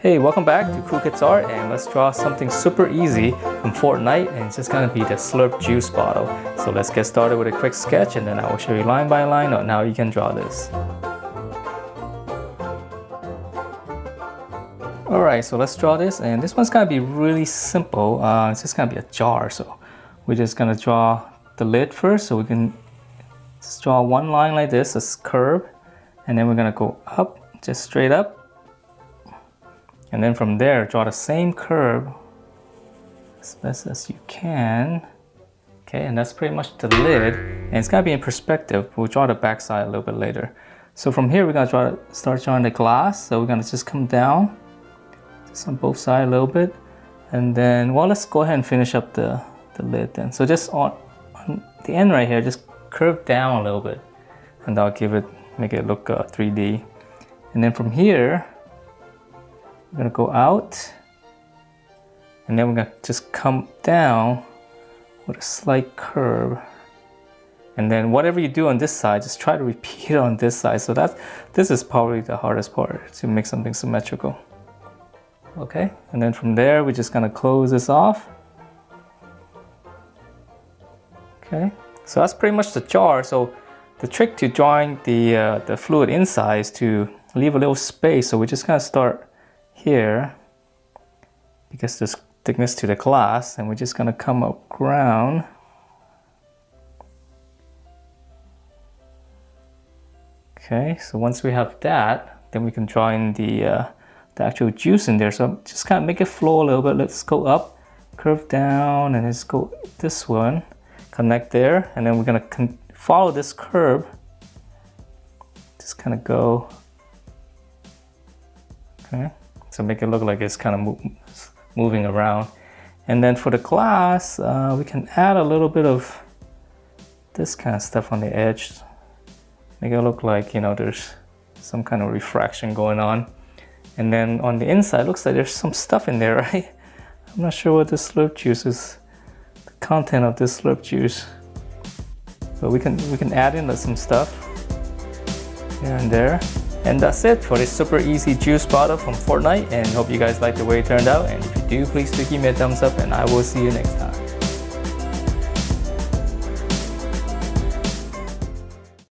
Hey, welcome back to Cool Kids Art, and let's draw something super easy from Fortnite, and it's just gonna be the Slurp Juice bottle. So let's get started with a quick sketch, and then I will show you line by line on how you can draw this. Alright, so let's draw this, and this one's gonna be really simple. It's just gonna be a jar, so we're just gonna draw the lid first, so we can just draw one line like this, a curve, and then we're gonna go up, just straight up. And then from there, draw the same curve as best as you can. Okay, and that's pretty much the lid. And it's gonna be in perspective. We'll draw the back side a little bit later. So from here, we're gonna start drawing the glass. So we're gonna just come down, just on both sides a little bit. And then, well, let's go ahead and finish up the lid then. So just on the end right here, just curve down a little bit. And that'll make it look 3D. And then from here, we're gonna go out, and then we're gonna just come down with a slight curve. And then whatever you do on this side, just try to repeat it on this side. So this is probably the hardest part, to make something symmetrical. Okay, and then from there, we're just gonna close this off. Okay, so that's pretty much the jar. So the trick to drawing the fluid inside is to leave a little space. So we're just gonna start here, because there's thickness to the glass, and we're just gonna come around. Okay, so once we have that, then we can draw in the actual juice in there. So just kind of make it flow a little bit. Let's go up, curve down, and let's go this one, connect there, and then we're gonna follow this curve. Just kind of go. Okay. So make it look like it's kind of moving around. And then for the glass, we can add a little bit of this kind of stuff on the edge. Make it look like, there's some kind of refraction going on. And then on the inside, looks like there's some stuff in there, right? I'm not sure what this Slurp Juice is, the content of this Slurp Juice. So we can add in some stuff here and there. And that's it for this super easy juice bottle from Fortnite, and hope you guys like the way it turned out. And if you do, please do give me a thumbs up, and I will see you next time.